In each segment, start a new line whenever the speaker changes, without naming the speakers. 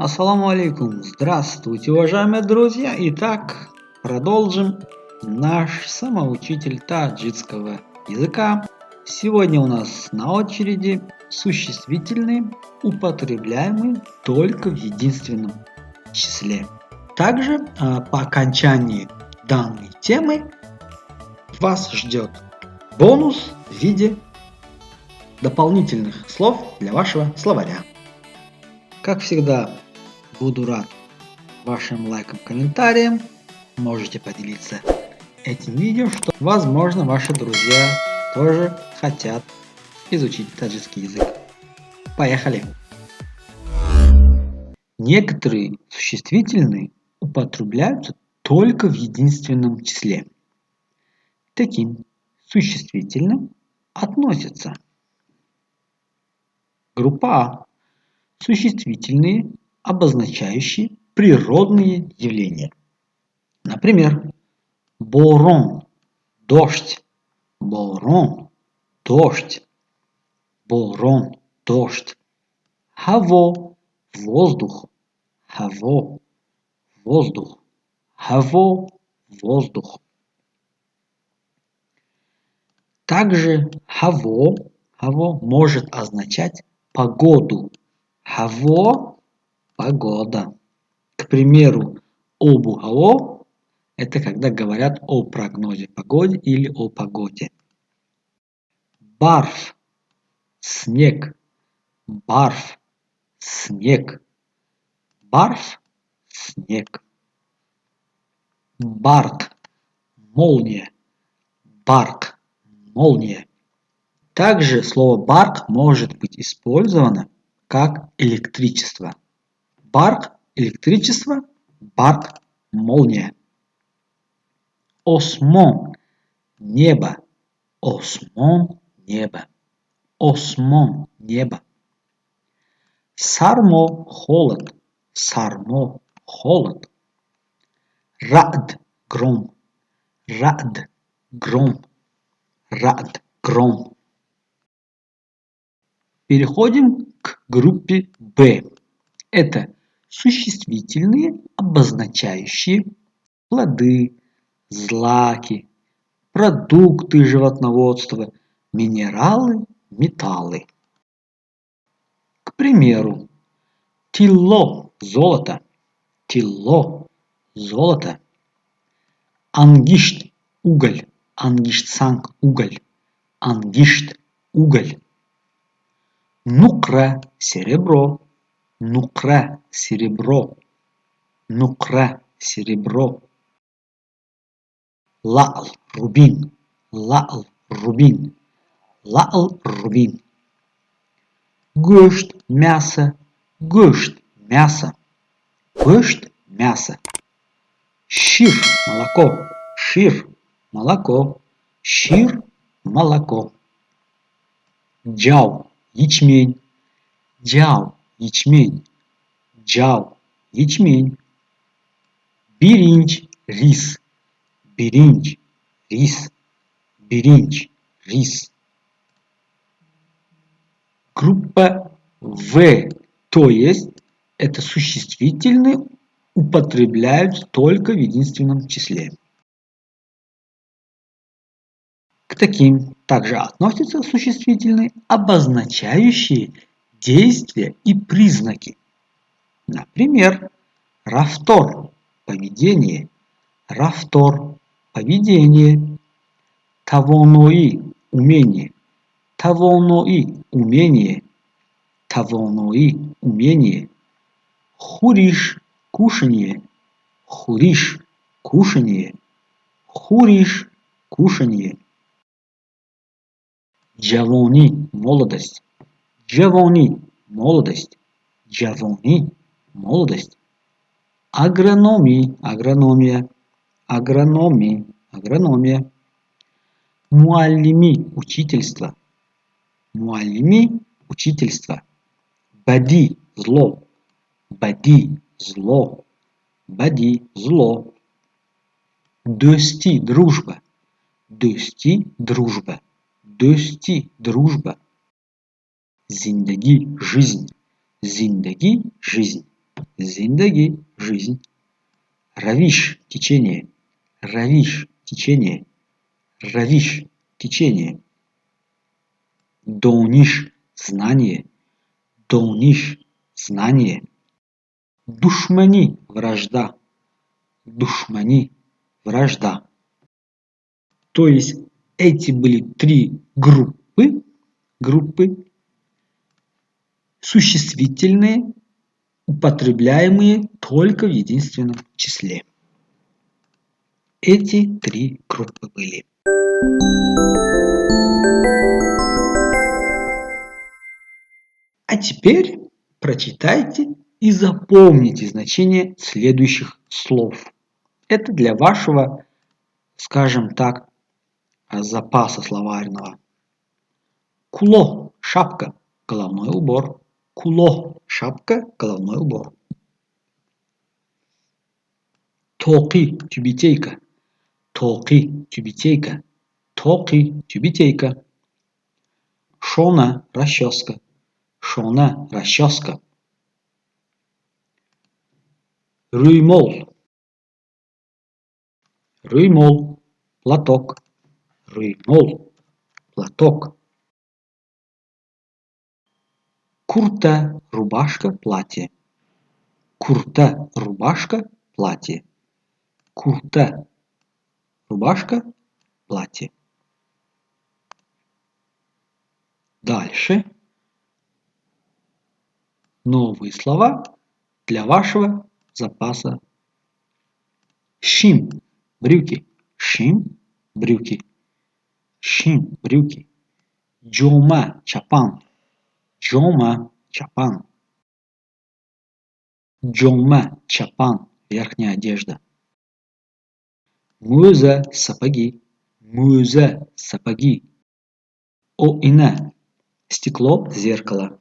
Ассаламу алейкум. Здравствуйте, уважаемые друзья. Итак, продолжим наш самоучитель таджикского языка. Сегодня у нас на очереди существительные, употребляемые только в единственном числе. Также по окончании данной темы вас ждет бонус в виде дополнительных слов для вашего словаря. Как всегда, буду рад вашим лайкам, комментариям. Можете поделиться этим видео, что, возможно, ваши друзья тоже хотят изучить таджикский язык. Поехали! Некоторые существительные употребляются только в единственном числе. К таким существительным относятся группа А. Существительные, обозначающие природные явления. Например, борон – дождь, борон – дождь, борон – дождь. Хаво – воздух, хаво – воздух, хаво – воздух. Также хаво может означать погоду. Хаво – погода. К примеру, обу-хаво – это когда говорят о прогнозе погоды или о погоде. Барф – снег, барф – снег, барф – снег. Барк – молния, барк – молния. Также слово барк может быть использовано как электричество. Барк – электричество, барк – молния. Осмон – небо, осмон – небо, осмон – небо. Сармо – холод, сармо – холод. Рад – гром, рад – гром, рад – гром. Переходим к группе Б. Это существительные, обозначающие плоды, злаки, продукты животноводства, минералы, металлы. К примеру, тилло – золото, тилло – золото. Ангишт – уголь, ангиштсанг – уголь, ангишт – уголь. Нукра – серебро, нукра – серебро, нукра – серебро. Лаал – рубин, лаал – рубин, лаал – рубин. Гошт – мясо, гошт – мясо, гошт – мясо. Шир – молоко, шир – молоко, шир – молоко. Джау – ячмень, джау – ячмень, джау – ячмень. Биринч – рис, биринч – рис, биринч – рис. Группа В, то есть это существительные, употребляются только в единственном числе. К таким также относятся существительные, обозначающие действия и признаки. Например, рафтор – поведение, рафтор – поведение, тавонои – умение, тавонои – умение, тавонои – умение. Хуриш – кушанье, хуриш – кушанье, хуриш – кушанье. Джавони – молодость, джавони – молодость, джавони – молодость. Агрономия – агрономия, агрономия – агрономия. Муаллими – учительство, муаллими – учительство. Бади – зло, бади – зло, бади – зло. Дости – дружба, дости – дружба, дости – дружба. Зиндаги – жизнь, зиндаги – жизнь, Зиндаги – жизнь. Равиш – течение. Равиш – течение. Равиш – течение. Дониш – знание. Дониш – знание. Душмани – вражда. Душмани – вражда. То есть эти были три группы существительные, употребляемые только в единственном числе. Эти три группы были. А теперь прочитайте и запомните значение следующих слов. Это для вашего, скажем так, запаса словарного. Куло – шапка, головной убор. Куло – шапка, головной убор. Токи – тюбетейка. Токи – тюбетейка. Токи – тюбетейка. Шона – расческа. Шона – расческа. Рюймол. Рюймол – платок. Рюймол – платок. Курта – рубашка, платье. Курта – рубашка, платье. Курта – рубашка, платье. Дальше. Новые слова для вашего запаса. Шим – брюки. Шим – брюки. Шим – брюки. Джома – чапан. Джома – чапан. Джома – чапан. Верхняя одежда. Муза – сапоги. Муза – сапоги. Оина – стекло, зеркало.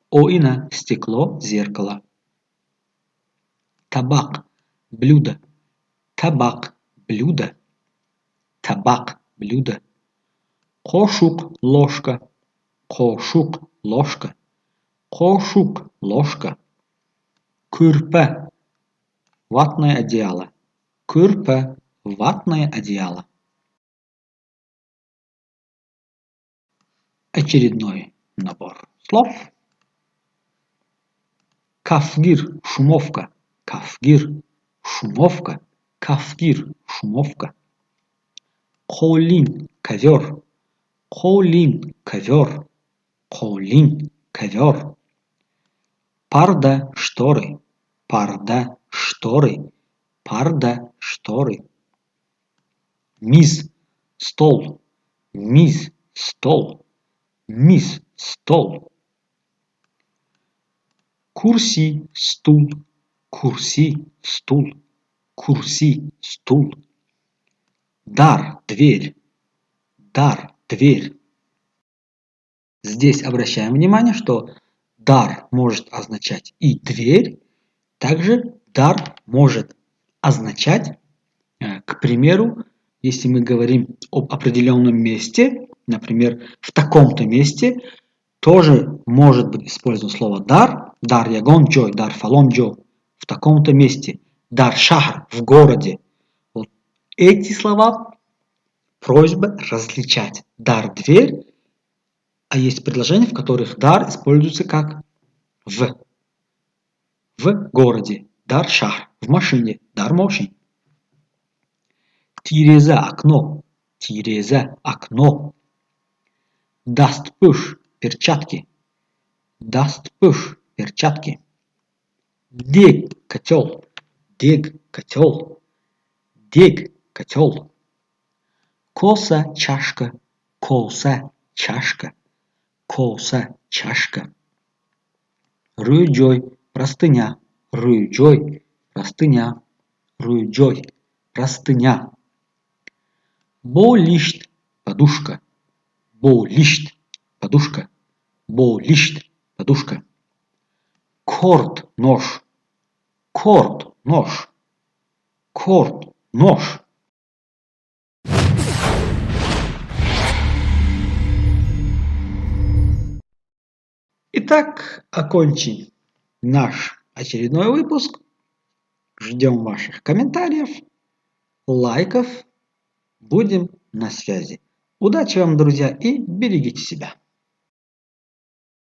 Оина – стекло, зеркало. Табак – блюдо. Табак – блюдо. Табак – блюдо. Кошук – ложка. Кошук – ложка. Кошук – ложка. Курпа – ватное одеяло. Курпа – ватное одеяло. Очередной набор слов. Кафгир – шумовка. Кафгир – шумовка. Кафгир – шумовка. Колин – ковер. Колин – ковер. Колин – ковер. Парда – шторы. Парда – шторы. Парда – шторы. Миз – стол. Миз – стол. Миз – стол. Курси – стул. Курси – стул. Курси – стул. Дар – дверь. Дар – дверь. Здесь обращаем внимание, что дар может означать и дверь, также дар может означать, к примеру, если мы говорим об определенном месте, например, в таком-то месте, тоже может быть использовано слово дар, дар ягон джой, дар фалон джо, в таком-то месте, дар шахр, в городе. Вот эти слова просьба различать. Дар – дверь, а есть предложения, в которых дар используется как в городе. Дар шахр, в машине, дар мошень. Тиреза – окно. Тиреза – окно. Дастпуш – перчатки. Дастпуш – перчатки. Дег – котел. Дег – котел. Дег – котел. Коса – чашка. Коса – чашка. Коса – чашка. Рюджой – простыня. Рюджой – простыня. Рюджой – простыня. Болишт – подушка. Болишт – подушка. Болишт – подушка. Корт – нож. Корт – нож. Корт – нож. Итак, окончим наш очередной выпуск. Ждем ваших комментариев, лайков. Будем на связи. Удачи вам, друзья, и берегите себя.